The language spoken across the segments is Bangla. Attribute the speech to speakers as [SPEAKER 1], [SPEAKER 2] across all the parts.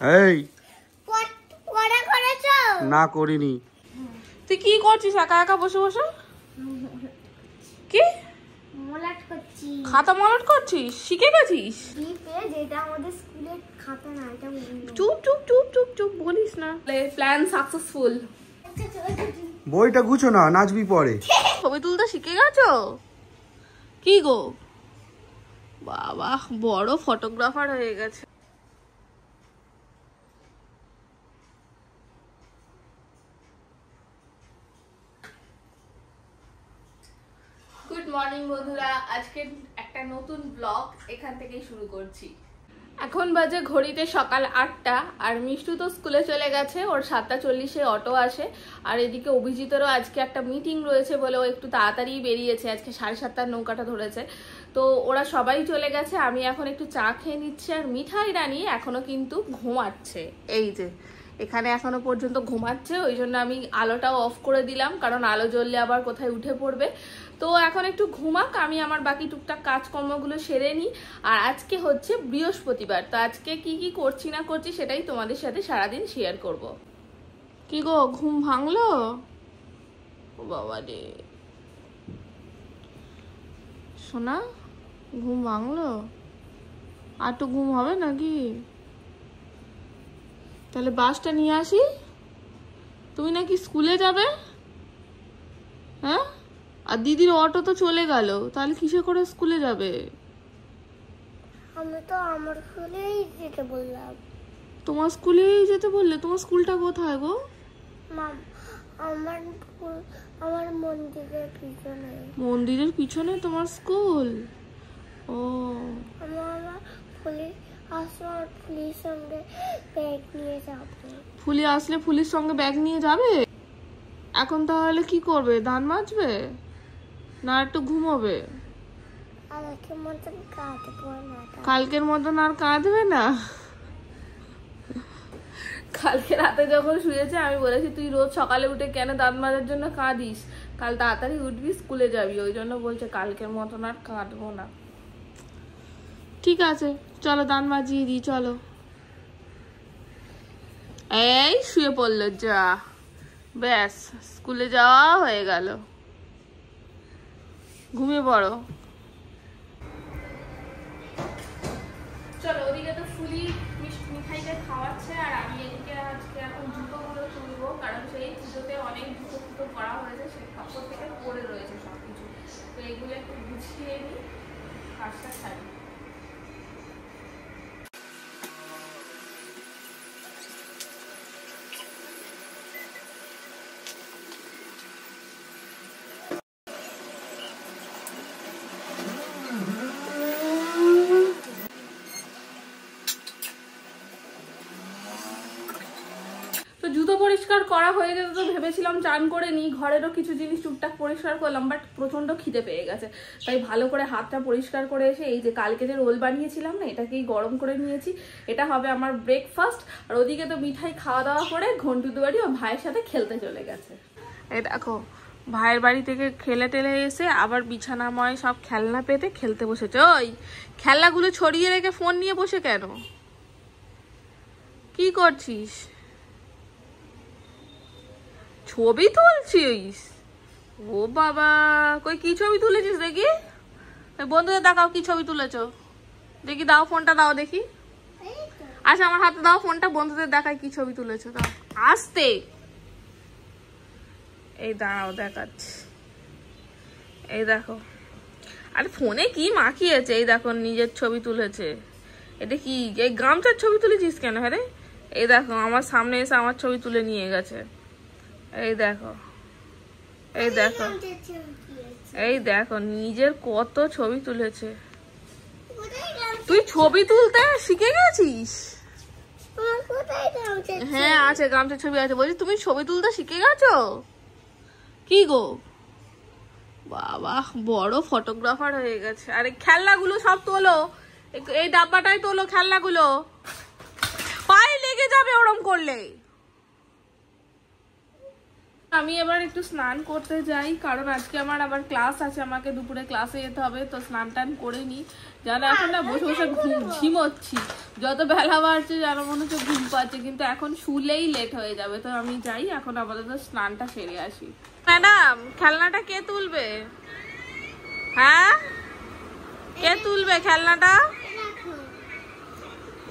[SPEAKER 1] এই না করিনি।
[SPEAKER 2] তুই কি করছিস একা একা বসে বসে? কি
[SPEAKER 3] মলাট করছি?
[SPEAKER 2] খাতা মলাট করছিস? শিখে গেছিস?
[SPEAKER 3] যেটা আমাদের স্কুলের খাতা না, এটা
[SPEAKER 2] চুপ চুপ চুপ চুপ চুপ বলিস না। Plan successful.
[SPEAKER 1] বইটা গুছো না, নাচবি পরে।
[SPEAKER 2] ছবি তুলতে শিখে গেছো? কি গো বাবা, বড় ফটোগ্রাফার হয়ে গেছে। গুড মর্নিং বন্ধুরা, আজকে একটা নতুন ব্লগ এখান থেকেই শুরু করছি। এখন বাজে ঘড়িতে সকাল 8টা, আর মিষ্টু তো স্কুলে চলে গেছে, ওর 7:40-এ অটো আসে। আর এদিকে অভিজিতেরও আজকে একটা মিটিং রয়েছে বলে ও একটু তাড়াতাড়ি বেরিয়েছে, আজকে 7:30টার নৌকাটা ধরেছে। তো ওরা সবাই চলে গেছে, আমি এখন একটু চা খেয়ে নিচ্ছি। আর মিঠাই রানী এখনো কিন্তু ঘুমাচ্ছে, এই যে এখানে এখনো পর্যন্ত ঘুমাচ্ছে। ওই জন্য আমি আলোটাও অফ করে দিলাম, কারণ আলো জ্বললে আবার কোথায় উঠে পড়বে। তো এখন একটু ঘুমাক, আমি আমার বাকি টুকটাক কাজকর্মগুলো সেরে নিই। আর আজকে হচ্ছে বৃহস্পতিবার, তো আজকে কি কি করছি না করছি সেটাই তোমাদের সাথে সারাদিন শেয়ার করব। কি গো, ঘুম ভাঙলো? ও বাবা রে সোনা, ঘুম ভাঙলো? আর তো ঘুম হবে নাকি? তাহলে বাসটা নিয়ে আসি। তুমি নাকি স্কুলে যাবে? হ্যাঁ, আর দিদির অটো তো চলে গেল, তাহলে কিসে করে স্কুলে যাবে?
[SPEAKER 3] আমি তো আমার স্কুলেই যেতে বললাম।
[SPEAKER 2] তোমার স্কুলেই যেতে বললে? তোমার স্কুলটা কোথায় গো?
[SPEAKER 3] আমার মন্দিরের পিছনে।
[SPEAKER 2] মন্দিরের পিছনে তোমার স্কুল? ও,
[SPEAKER 3] আমার ফুলির সঙ্গে ব্যাগ নিয়ে যাবে।
[SPEAKER 2] ফুলি আসলে ফুলির সঙ্গে ব্যাগ নিয়ে যাবে? এখন তাহলে কি করবে, ধান মাজবে না একটু ঘুমোবে? কালকের মতন আর কাঁদবে না? কালকে রাতে যখন শুয়েছে আমি বলেছি তুই রোজ সকালে উঠে কেন দাঁত মাজার জন্য কাঁদিস, কাল তাড়াতাড়ি উঠবি স্কুলে যাবি, ওই জন্য বলছে কালকের মতন আর কাঁদবো না। ঠিক আছে চলো দাঁত মাজিয়ে দিই, চলো। এই শুয়ে পড়লো, যা ব্যাস স্কুলে যাওয়া হয়ে গেল, ঘুমিয়ে পড়ো। চলো, ওদিকে তো ফুলি মিঠাইটা খাওয়াচ্ছে, আর আমি এদিকে আজকে এখন জুতোগুলো তুলবো, কারণ সেই পুজোতে অনেক জুতো ফুটো করা হয়েছে, সেই কাপড় থেকে পড়ে রয়েছে সবকিছু। তো এগুলো একটু গুছিয়ে নিই, কাজটা ছাড়ি। তো জুতো পরিষ্কার করা হয়ে গেছে, তো ভেবেছিলাম চান করে নিই, ঘরেরও কিছু জিনিস টুকটাক পরিষ্কার করলাম, বাট প্রচন্ড খিদে পেয়ে গেছে, তাই ভালো করে হাতটা পরিষ্কার করে এসে এই যে কালকে যে রোল বানিয়েছিলাম না, এটাকেই গরম করে নিয়েছি, এটা হবে আমার ব্রেকফাস্ট। আর ওদিকে তো মিঠাই খাওয়া দাওয়া করে ঘন্টুদু বাড়ি ও ভাইয়ের সাথে খেলতে চলে গেছে। এই দেখো ভাইয়ের বাড়ি থেকে খেলে টেলে এসে আবার বিছানাময় সব খেলনা পেতে খেলতে বসেছে। ওই খেলনাগুলো ছড়িয়ে রেখে ফোন নিয়ে বসে কেন, কি করছিস? ছবি তুলছিস? ও বাবা, কই কি ছবি তুলেছিস দেখি? বন্ধুদের দেখাও কি ছবি তুলেছ দেখি, দাও ফোনটা দাও দেখি। আচ্ছা আমার হাতে দাও ফোনটা, বন্ধুদের দেখাই কি ছবি তুলেছো, দাও আস্তে। এই দাঁড়াও দেখাচ্ছি, এই দেখো। আরে ফোনে কি মাখিয়েছে, এই দেখো নিজের ছবি তুলেছে। এটা কি, এই গামছার ছবি তুলেছিস কেন? হ্যাঁ রে, এই দেখো আমার সামনে এসে আমার ছবি তুলে নিয়ে গেছে। এই দেখো, এই দেখো, এই দেখো নিজের কত ছবি তুলেছে। তুই ছবি তুলতে শিখে গেছিস? হ্যাঁ আছে, গামছার ছবি আছে। বলছি তুমি ছবি তুলতে শিখে গেছো? কি গো বাবা, বড় ফটোগ্রাফার হয়ে গেছে। আরে খেলনাগুলো সব তোলো, এই ডাব্বাটাই তোলো, খেলনাগুলো পায়ে লেগে যাবে ওরম করলে। আমি এবার একটু স্নান করতে যাই, কারণ আজকে আমার আবার ক্লাস আছে, আমাকে দুপুরে ক্লাসে যেতে হবে। তো স্নান টান করে নিই, যেন এখন না বসে বসে ঝিমোচ্ছি, যত বেলা বাড়ছে যেন মনে হচ্ছে ঘুম পাচ্ছে, কিন্তু এখন শুলেই লেট হয়ে যাবে। তো আমি যাই এখন, আপাতত স্নানটা সেরে আসি। ম্যাডাম, খেলনাটা কে তুলবে? হ্যাঁ, কে তুলবে খেলনাটা?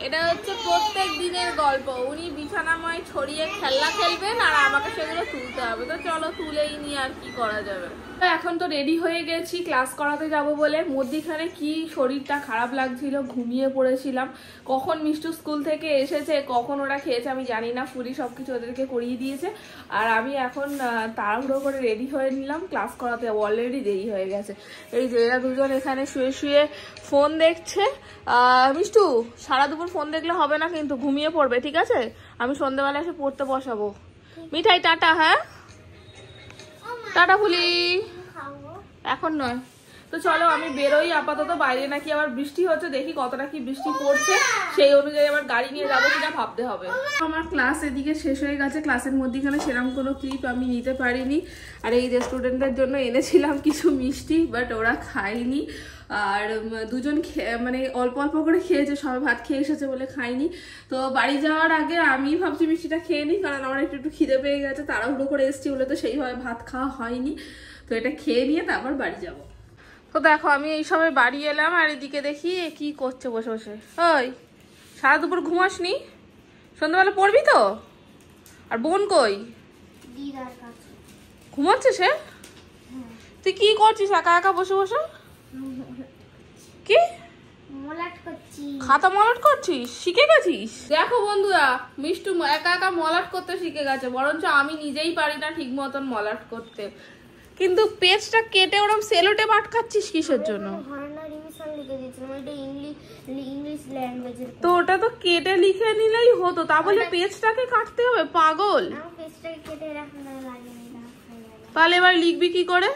[SPEAKER 2] এটা হচ্ছে প্রত্যেক দিনের গল্প, উনি বিছানাময় ছড়িয়ে খেলনা খেলবেন আর আমাকে সেগুলো তুলতে হবে। তো চলো তুলেই নি, আর কি করা যাবে। এখন তো রেডি হয়ে গেছি ক্লাস করাতে যাব বলে। মধ্যিখানে কি শরীরটা খারাপ লাগছিল, ঘুমিয়ে পড়েছিলাম। কখন মিষ্টু স্কুল থেকে এসেছে, কখন ওরা খেয়েছে আমি জানি না, ফুলি সবকিছু ওদেরকে করিয়ে দিয়েছে। আর আমি এখন তাড়াহুড়ো করে রেডি হয়ে নিলাম ক্লাস করাতে, অলরেডি দেরি হয়ে গেছে। এই যে এরা দুজন এখানে শুয়ে শুয়ে ফোন দেখছে। মিষ্টু, সারা দুপুর ফোন দেখলে হবে না কিন্তু, ঘুমিয়ে পড়বে, ঠিক আছে? আমি সন্ধ্যেবেলা এসে পড়তে বসাবো। মিঠাই টাটা। হ্যাঁ টাটা ফুলি, এখন নয়। তো চলো আমি বেরোই আপাতত। বাইরে নাকি আবার বৃষ্টি হচ্ছে, দেখি কতটা কি বৃষ্টি পড়ছে, সেই অনুযায়ী আবার গাড়ি নিয়ে যাবো কিনা ভাবতে হবে। আমার ক্লাস এদিকে শেষ হয়ে গেছে, ক্লাসের মধ্যেখানে সেরকম কোনো ক্লিপ আমি নিতে পারিনি। আর এই যে স্টুডেন্টদের জন্য এনেছিলাম কিছু মিষ্টি, বাট ওরা খায়নি। আর দুজন মানে অল্প অল্প করে খেয়েছে, সবাই ভাত খেয়ে এসেছে বলে খাইনি। তো বাড়ি যাওয়ার আগে আমি ভাবছি মিষ্টিটা খেয়ে নিই, কারণ আমার একটু খিদে পেয়ে গেছে, তাড়াহুড়ো করে এসেছি বলে তো সেইভাবে ভাত খাওয়া হয়নি। তো এটা খেয়ে নিয়ে তারপর বাড়ি যাব। তো দেখো আমি এই সময় বাড়ি এলাম, আর এদিকে দেখি কি করছে বসে বসে। ওই সারা দুপুর ঘুমাসনি, সন্ধ্যাবেলা পড়বি তো? আর বোন কই? ঘুমাচ্ছে সে? তুই কি করছিস একা একা বসে বসে? কি খাতা মলাট করছিস? শিখে গেছিস? দেখো বন্ধুরা, মিষ্টু একা একা মলাট করতে শিখে গেছে, বরঞ্চ আমি নিজেই পারি না ঠিক মতন মলাট করতে। কিন্তু পেজটা কেটে ওরকম সেলোটেপ আটকাচ্ছিস কিসের জন্য? তো ওটা তো কেটে লিখে নিলেই হতো, তা বলে পেজটাকে কাটতে হবে? পাগল। তাহলে এবার লিখবি কি করে?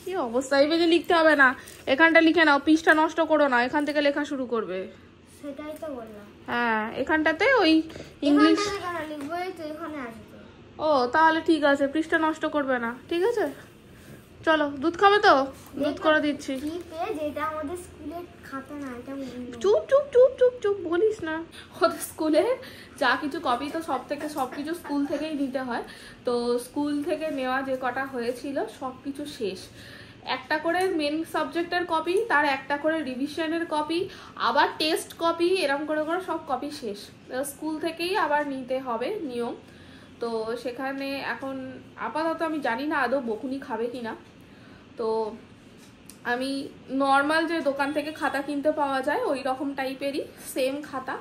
[SPEAKER 2] কি অবস্থা, এই পেজে লিখতে হবে না, এখানটা লিখে নাও, পৃষ্ঠা নষ্ট করো না, এখান থেকে লেখা শুরু করবে।
[SPEAKER 3] সেটাই তো বললাম।
[SPEAKER 2] হ্যাঁ, এখানটাতে ওই ইংলিশ। ও তাহলে ঠিক আছে, পৃষ্ঠা নষ্ট করবে না, ঠিক আছে। চলো, দুধ খাবে তো? দুধ করে দিচ্ছি। চুপ চুপ চুপ চুপ চুপ, বলিস না। ওদের স্কুলে যা কিছু কপি তো সবকিছু স্কুল থেকেই নিতে হয়। তো স্কুল থেকে নেওয়া যে কটা হয়েছিল সবকিছু শেষ। একটা করে মেন সাবজেক্টের কপি, তার একটা করে রিভিশনের কপি, আবার টেস্ট কপি, এরকম করে করে সব কপি শেষ। স্কুল থেকেই আবার নিতে হবে নিয়ম। তো সেখানে এখন আপাতত আমি জানি না আদৌ বকুনি খাবে কিনা। তো আমি নর্মাল যে দোকান থেকে খাতা কিনতে পাওয়া যায় ওই রকম টাইপেরই সেম খাতা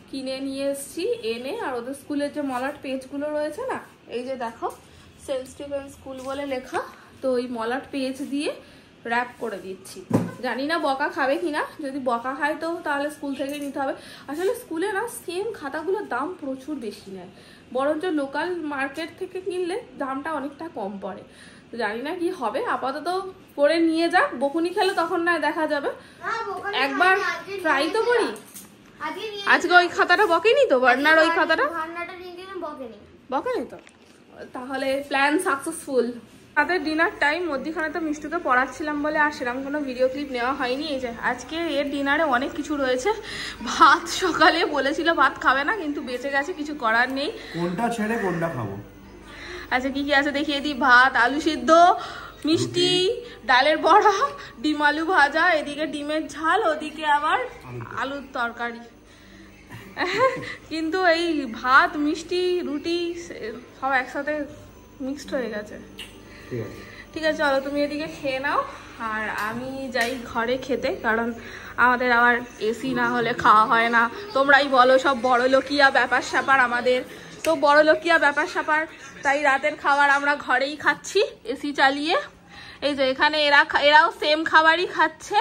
[SPEAKER 2] কিনে নিয়ে এসেছি, এনে আর ওদের স্কুলের যে মলাট পেজগুলো রয়েছে না, এই যে দেখো সেন্ট স্টিফেন স্কুল বলে লেখা, তো ওই মলাট পেজ দিয়ে র্যাপ করে দিচ্ছি। জানি না বকা খাবে কিনা, যদি বকা খায় তো তাহলে স্কুল থেকে নিতে হবে। আসলে স্কুলে না সেম খাতাগুলোর দাম প্রচুর বেশি নেয়, বরঞ্চ লোকাল মার্কেট থেকে কিনলে দামটা অনেকটা কম পড়ে। তো জানি না কি হবে, আপাতত পরে নিয়ে যাক, বকুনি খেলে তখন না দেখা যাবে, একবার ট্রাই তো করি। আজকে ওই খাতাটা বকেনি তো, বার্নার ওই খাতাটা বকেনি তো, তাহলে প্ল্যান সাকসেসফুল। তাদের ডিনার টাইম, মধ্যখানে তো মিষ্টুকে পড়াচ্ছিলাম বলে আর সেরকম কোনো ভিডিও ক্লিপ নেওয়া হয়নি। এই যে আজকে এর ডিনারে অনেক কিছু রয়েছে। ভাত সকালে বলেছিল ভাত খাবে না, কিন্তু বেঁচে গেছে, কিছু করার নেই।
[SPEAKER 1] কোনটা ছেড়ে কোনটা খাবো?
[SPEAKER 2] আচ্ছা কি কি আছে দেখিয়ে দিই। ভাত, আলু সিদ্ধ, মিষ্টি, ডালের বড়া, ডিম আলু ভাজা, এদিকে ডিমের ঝাল, ওদিকে আবার আলুর তরকারি। কিন্তু এই ভাত, মিষ্টি, রুটি সব একসাথে মিক্সড হয়ে গেছে। ঠিক আছে চলো, তুমি এদিকে খেয়ে নাও আর আমি যাই ঘরে খেতে, কারণ আমাদের আবার এসি না হলে খাওয়া হয় না। তোমরাই বলো সব বড়লোকিয়া ব্যাপার স্যাপার আমাদের, তো বড়লোকিয়া ব্যাপার স্যাপার, তাই রাতের খাবার আমরা ঘরেই খাচ্ছি এসি চালিয়ে। এই যে এখানে এরাও সেম খাবারই খাচ্ছে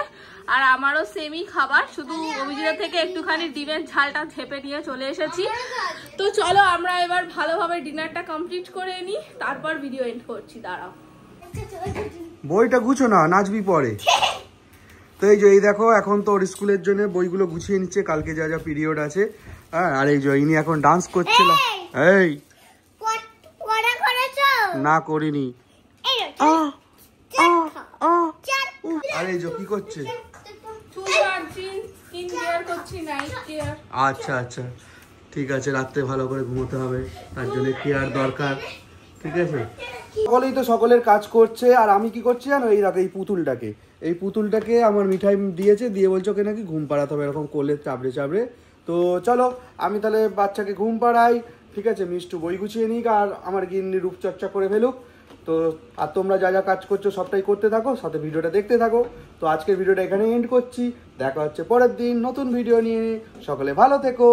[SPEAKER 2] আর আমারও সেমই খাবার, শুধু অভিজিৎ থেকে একটুখানি ডিমের ঝালটা ঝেপে নিয়ে চলে এসেছি। তো চলো আমরা এবার ভালোভাবে ডিনারটা কমপ্লিট করে নিই, তারপর ভিডিও এন্ড করছি। দাঁড়াও,
[SPEAKER 1] বইটা গুছো না, নাচবি পরে। তো এই যে এই দেখো, এখন তো ওর স্কুলের জন্য বইগুলো গুছিয়ে নিচ্ছে, কালকে যা যা পিরিয়ড আছে। হ্যাঁ, আর এই যে ইনি এখন ডান্স করছিল। এই না করিনি। আরে এই যে কি করছে?
[SPEAKER 2] চুল কাটছি, স্কিন কেয়ার করছি, নাইট কেয়ার।
[SPEAKER 1] আচ্ছা আচ্ছা ঠিক আছে, রাত্রে ভালো করে ঘুমোতে হবে, তার জন্য কেয়ার দরকার। ঠিক আছে, সকলেই তো সকলের কাজ করছে, আর আমি কি করছি জানো? এই দেখো এই পুতুলটাকে আমার মিঠাই দিয়েছে, দিয়ে বলছে ওকে নাকি ঘুম পাড়াতে হবে এরকম করলে চাবড়ে চাবড়ে। তো চলো আমি তাহলে বাচ্চাকে ঘুম পাড়াই। ঠিক আছে, মিষ্টু বই গুছিয়ে নিক আর আমার গিন্নি রূপচর্চা করে ফেলুক। তো আর তোমরা যা যা কাজ করছো সবটাই করতে থাকো, সাথে ভিডিওটা দেখতে থাকো। তো আজকের ভিডিওটা এখানে এন্ড করছি, দেখা হচ্ছে পরের দিন নতুন ভিডিও নিয়ে। সকলে ভালো থেকো।